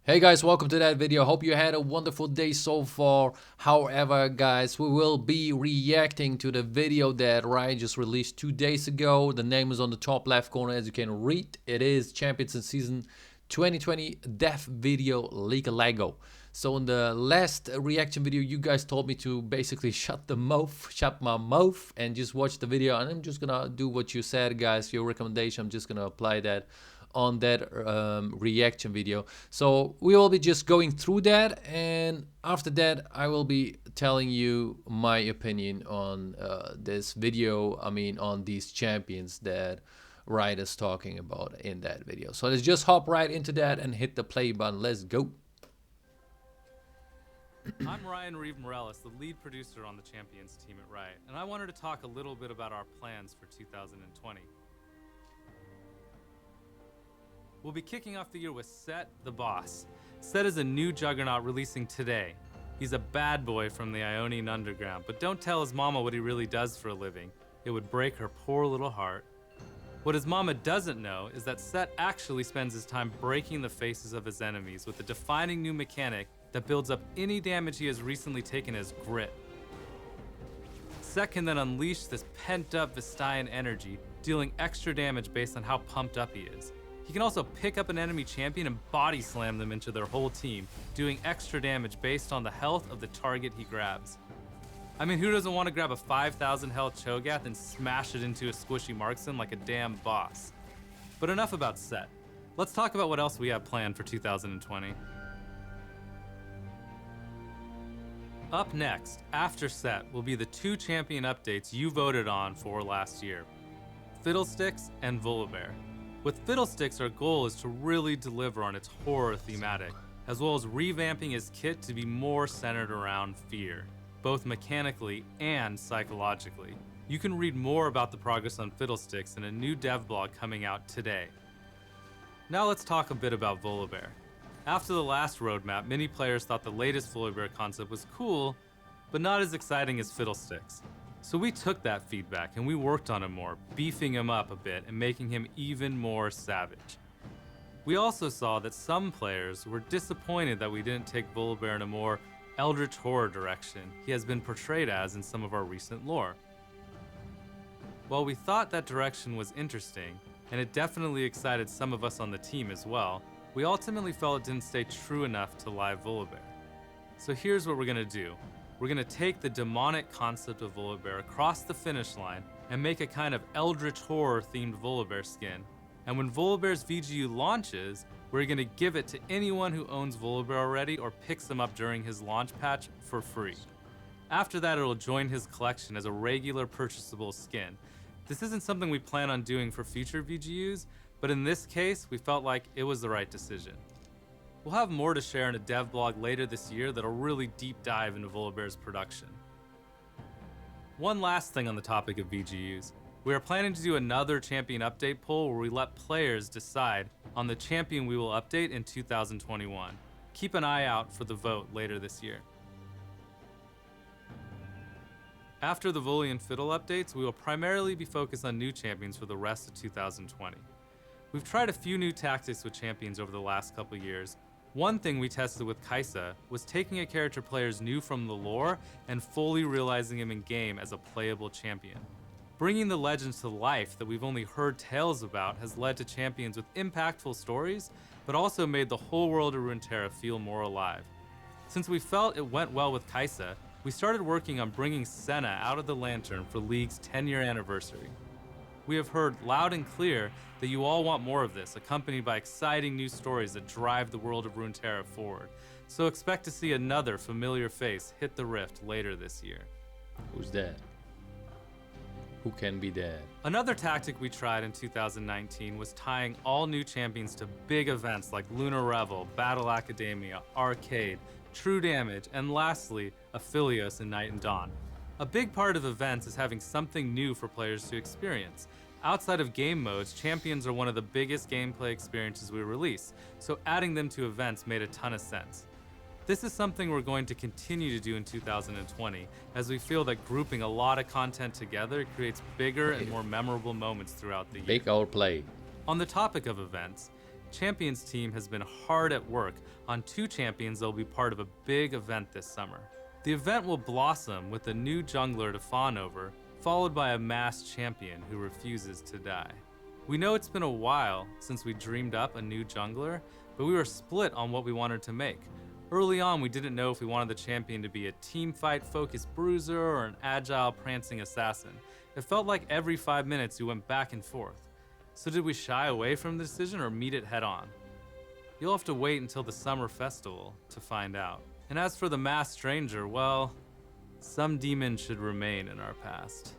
Hey guys, welcome to that video. Hope you had a wonderful day so far. However, guys, we will be reacting to the video that Ryan just released 2 days ago. The name is on the top left corner, as you can read. It is Champions in Season 2020 Dev Video League of Lego. So in the last reaction video, you guys told me to basically shut my mouth and just watch the video. And I'm just gonna do what you said, guys, your recommendation. I'm just gonna apply that on that reaction video. So we will be just going through that, and after that I will be telling you my opinion on this video. I mean, on these champions that Riot is talking about in that video. So let's just hop right into that and hit the play button. Let's go. I'm Ryan Reeve Morales, the lead producer on the Champions team at Riot, and I wanted to talk a little bit about our plans for 2020. We'll be kicking off the year with Set the Boss. Set is a new juggernaut releasing today. He's a bad boy from the Ionian Underground, but don't tell his mama what he really does for a living. It would break her poor little heart. What his mama doesn't know is that Set actually spends his time breaking the faces of his enemies with a defining new mechanic that builds up any damage he has recently taken as grit. Set can then unleash this pent-up Vestian energy, dealing extra damage based on how pumped up he is. He can also pick up an enemy champion and body slam them into their whole team, doing extra damage based on the health of the target he grabs. I mean, who doesn't want to grab a 5,000 health Cho'Gath and smash it into a squishy marksman like a damn boss? But enough about Set. Let's talk about what else we have planned for 2020. Up next, after Set, will be the two champion updates you voted on for last year: Fiddlesticks and Volibear. With Fiddlesticks, our goal is to really deliver on its horror thematic, as well as revamping his kit to be more centered around fear, both mechanically and psychologically. You can read more about the progress on Fiddlesticks in a new dev blog coming out today. Now let's talk a bit about Volibear. After the last roadmap, many players thought the latest Volibear concept was cool, but not as exciting as Fiddlesticks. So we took that feedback and we worked on him more, beefing him up a bit and making him even more savage. We also saw that some players were disappointed that we didn't take Volibear in a more Eldritch Horror direction he has been portrayed as in some of our recent lore. While we thought that direction was interesting, and it definitely excited some of us on the team as well, we ultimately felt it didn't stay true enough to live Volibear. So here's what we're gonna do. We're gonna take the demonic concept of Volibear across the finish line and make a kind of Eldritch Horror themed Volibear skin. And when Volibear's VGU launches, we're gonna give it to anyone who owns Volibear already or picks him up during his launch patch for free. After that, it'll join his collection as a regular purchasable skin. This isn't something we plan on doing for future VGUs, but in this case, we felt like it was the right decision. We'll have more to share in a dev blog later this year that'll really deep dive into Volibear's production. One last thing on the topic of VGUs. We are planning to do another champion update poll where we let players decide on the champion we will update in 2021. Keep an eye out for the vote later this year. After the Voli and Fiddle updates, we will primarily be focused on new champions for the rest of 2020. We've tried a few new tactics with champions over the last couple years. One thing we tested with Kai'Sa was taking a character players knew from the lore and fully realizing him in game as a playable champion. Bringing the legends to life that we've only heard tales about has led to champions with impactful stories, but also made the whole world of Runeterra feel more alive. Since we felt it went well with Kai'Sa, we started working on bringing Senna out of the Lantern for League's 10-year anniversary. We have heard loud and clear that you all want more of this, accompanied by exciting new stories that drive the world of Runeterra forward. So expect to see another familiar face hit the rift later this year. Who's that? Who can be that? Another tactic we tried in 2019 was tying all new champions to big events like Lunar Revel, Battle Academia, Arcade, True Damage, and lastly, Aphelios and Night and Dawn. A big part of events is having something new for players to experience. Outside of game modes, champions are one of the biggest gameplay experiences we release, so adding them to events made a ton of sense. This is something we're going to continue to do in 2020, as we feel that grouping a lot of content together creates bigger and more memorable moments throughout the year. Big old play. On the topic of events, Champions team has been hard at work on 2 champions that will be part of a big event this summer. The event will blossom with a new jungler to fawn over, followed by a masked champion who refuses to die. We know it's been a while since we dreamed up a new jungler, but we were split on what we wanted to make. Early on, we didn't know if we wanted the champion to be a teamfight focused bruiser or an agile prancing assassin. It felt like every 5 minutes we went back and forth. So did we shy away from the decision or meet it head on? You'll have to wait until the summer festival to find out. And as for the masked stranger, well, some demons should remain in our past.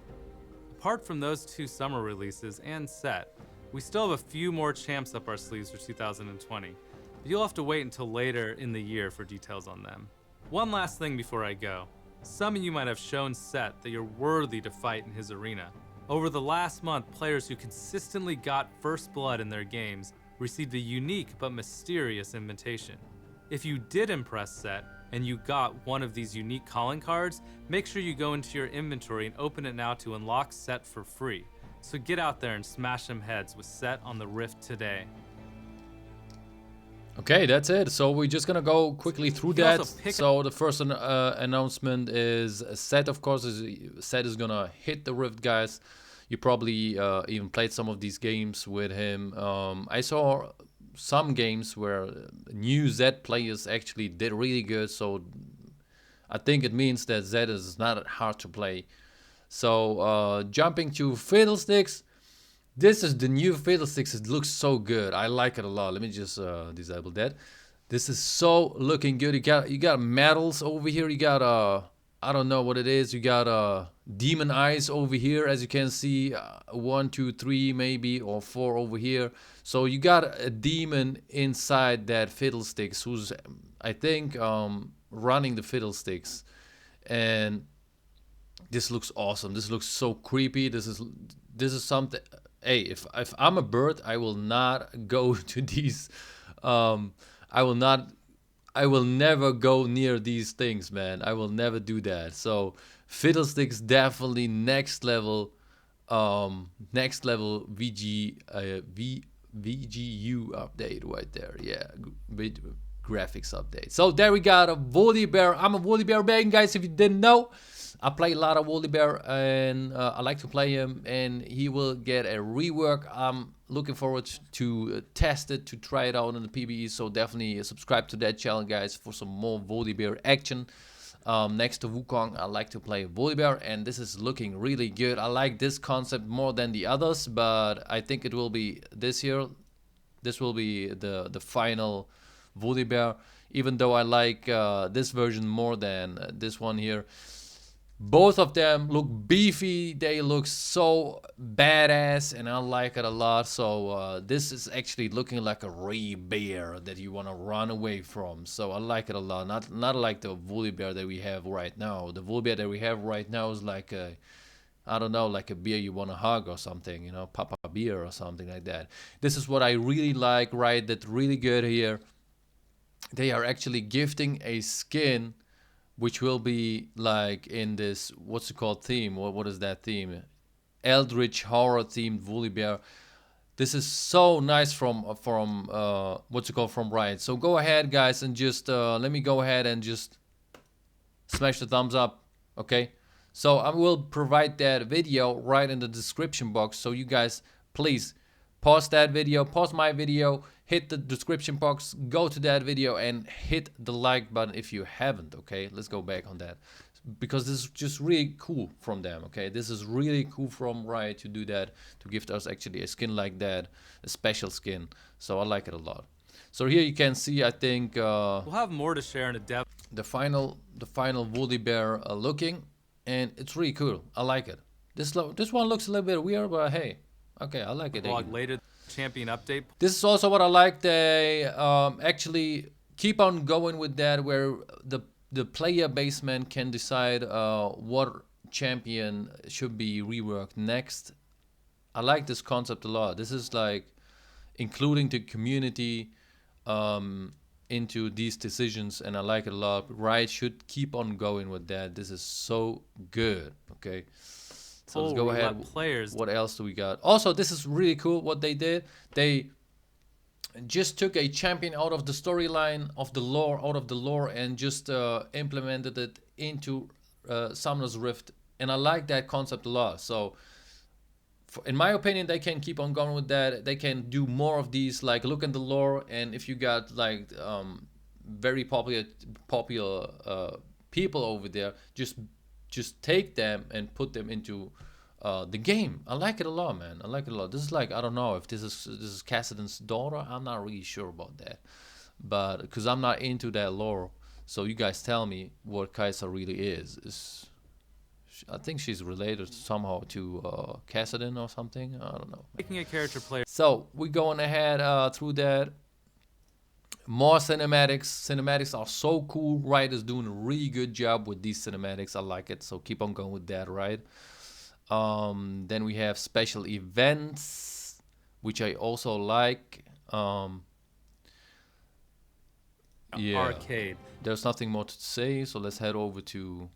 Apart from those 2 summer releases and set, we still have a few more champs up our sleeves for 2020. But you'll have to wait until later in the year for details on them. One last thing before I go. Some of you might have shown Set that you're worthy to fight in his arena. Over the last month, players who consistently got first blood in their games received a unique but mysterious invitation. If you did impress Set, and you got one of these unique calling cards, make sure you go into your inventory and open it now to unlock Set for free. So get out there and smash some heads with Set on the Rift today. Okay, that's it. So we're just gonna go quickly through You can that. also pick So the first announcement is Set, of course, Set is gonna hit the Rift, guys. You probably even played some of these games with him. I saw some games where new Zed players actually did really good, so I think it means that Zed is not hard to play. So jumping to Fiddlesticks, this is the new Fiddlesticks. It looks so good. I like it a lot. Let me just disable that. This is so looking good. You got medals over here. You got I don't know what it is. You got demon eyes over here, as you can see. 1, 2, 3 maybe, or 4 over here. So you got a demon inside that Fiddlesticks, who's I think running the Fiddlesticks, and this looks awesome. This looks so creepy. This is something. Hey, if I'm a bird, I will not go to these. I will never go near these things, man. I will never do that. So Fiddlesticks definitely next level VGU update right there. Yeah, graphics update. So there we got a Volibear. I'm a Volibear main, guys, if you didn't know. I play a lot of Volibear, and I like to play him, and he will get a rework. I'm looking forward to test it, to try it out in the PBE, so definitely subscribe to that channel, guys, for some more Volibear action. Next to Wukong, I like to play Volibear, and this is looking really good. I like this concept more than the others, but I think it will be this year. This will be the final Volibear, even though I like this version more than this one here. Both of them look beefy, they look so badass, and I like it a lot. So this is actually looking like a Ray bear that you want to run away from. So I like it a lot. Not like the Volibear that we have right now. The Volibear that we have right now is like a, I don't know, like a beer you want to hug or something, you know, Papa Beer or something like that. This is what I really like, right? That's really good here. They are actually gifting a skin which will be like in this, what's it called, theme? What is that theme? Eldritch horror themed Volibear. This is so nice from what's it called, from Riot. So go ahead, guys, and just let me go ahead and just smash the thumbs up, okay? So I will provide that video right in the description box, so you guys please pause that video, pause my video, hit the description box, go to that video and hit the like button if you haven't, okay? Let's go back on that, because this is just really cool from them, okay? This is really cool from Riot to do that, to gift us actually a skin like that, a special skin. So I like it a lot. So here you can see, I think We'll have more to share in a depth. the final Volibear looking, and it's really cool. I like it. This one looks a little bit weird, but hey, okay, I like it. Vlog later, champion update. This is also what I like. They actually keep on going with that, where the player basement can decide what champion should be reworked next. I like this concept a lot. This is like including the community into these decisions, and I like it a lot. Riot should keep on going with that. This is so good. Okay. So let's go ahead. Players. What else do we got? Also, this is really cool what they did. They just took a champion out of the storyline of the lore, and just implemented it into Summoner's Rift, and I like that concept a lot. So in my opinion, they can keep on going with that. They can do more of these, like look at the lore, and if you got like very popular people over there, just take them and put them into the game. I like it a lot, man. I like it a lot. This is like, I don't know if this is Kassadin's daughter. I'm not really sure about that, but because I'm not into that lore, so you guys tell me what Kai'Sa really is. I think she's related somehow to Kassadin or something. I don't know. Making a character player. So we're going ahead through that. More cinematics. Cinematics are so cool. Riot is doing a really good job with these cinematics. I like it. So keep on going with that, right? Then we have special events, which I also like. Yeah. Arcade. There's nothing more to say, so let's head over to...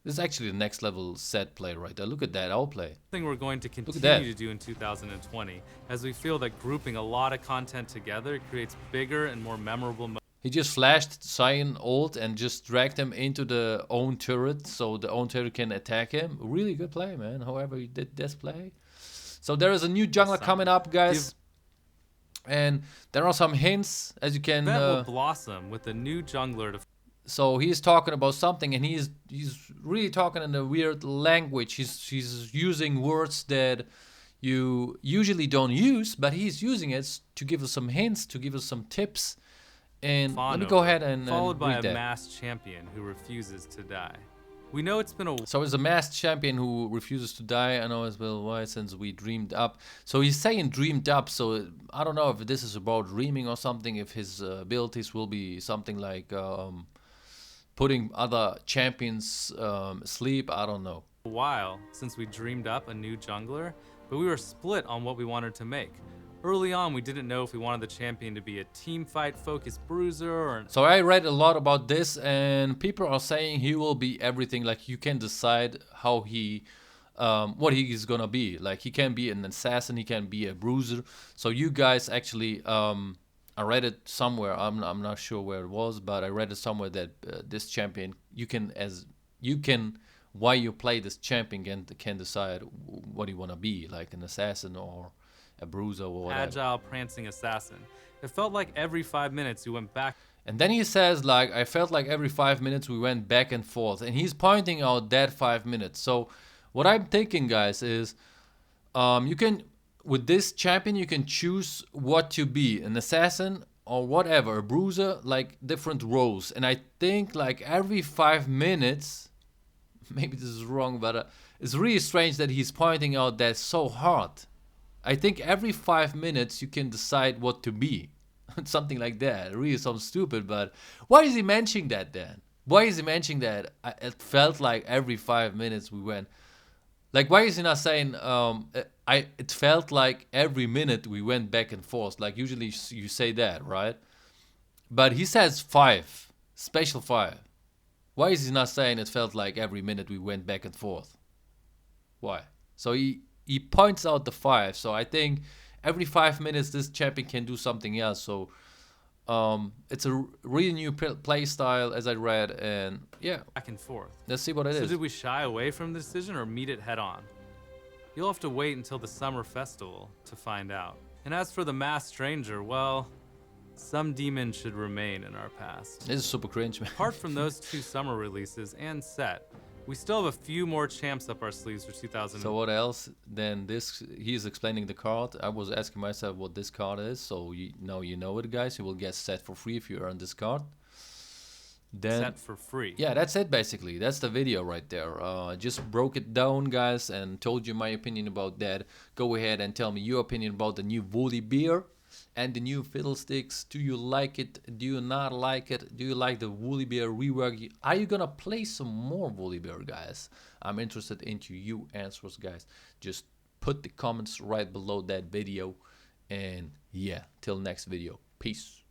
This is actually the next level set play right there. Look at that, I'll play. Thing we're going to continue to do in 2020, as we feel that grouping a lot of content together creates bigger and more memorable moments. He just flashed Cyan ult and just dragged him into the own turret, so the own turret can attack him. Really good play, man. However, he did this play. So there is a new jungler coming up, guys. And there are some hints, as you can... That will blossom with a new jungler to... So he's talking about something, and he's really talking in a weird language. He's using words that you usually don't use, but he's using it to give us some hints, to give us some tips. And let me go ahead and followed by read a that. masked champion who refuses to die. We know it's been a... So it's a masked champion who refuses to die. I know as well why, since we dreamed up. So he's saying dreamed up, so I don't know if this is about dreaming or something, if his abilities will be something like putting other champions asleep. I don't know. A while since we dreamed up a new jungler, but we were split on what we wanted to make. Early on, we didn't know if we wanted the champion to be a team fight focused bruiser or... So I read a lot about this, and people are saying he will be everything. Like, you can decide how he, what he is gonna be. Like, he can be an assassin, he can be a bruiser. So you guys actually, I read it somewhere. I'm not sure where it was, but I read it somewhere that this champion, while you play this champion, can decide what you wanna be, like an assassin or a bruiser or whatever. Agile, prancing assassin. It felt like every 5 minutes you went back. And then he says, like, I felt like every 5 minutes we went back and forth. And he's pointing out that 5 minutes. So what I'm thinking, guys, is you can, with this champion, you can choose what to be, an assassin or whatever, a bruiser, like different roles. And I think like every 5 minutes, maybe this is wrong, but it's really strange that he's pointing out that so hard. I think every 5 minutes you can decide what to be. Something like that. It really sounds stupid, but why is he mentioning that then? Why is he mentioning that? It felt like every 5 minutes we went. Like, why is he not saying, it felt like every minute we went back and forth. Like, usually you say that, right? But he says 5. Special 5. Why is he not saying it felt like every minute we went back and forth? Why? So he points out the 5, so I think every 5 minutes this champion can do something else. So it's a really new play style, as I read, and yeah, back and forth. Let's see what it is. So did we shy away from the decision or meet it head on? You'll have to wait until the summer festival to find out. And as for the masked stranger, well, some demons should remain in our past. This is super cringe, man. Apart from those 2 summer releases and set, we still have a few more champs up our sleeves for 2000. So what else than this? He's explaining the card. I was asking myself what this card is. So now you know it, guys. You will get set for free if you earn this card. Then set for free. Yeah, that's it basically. That's the video right there. Just broke it down, guys, and told you my opinion about that. Go ahead and tell me your opinion about the new Volibear and the new Fiddlesticks. Do you like it? Do you not like it? Do you like the Volibear rework? Are you gonna play some more Volibear, guys? I'm interested into your answers, guys. Just put the comments right below that video. And yeah, till next video. Peace.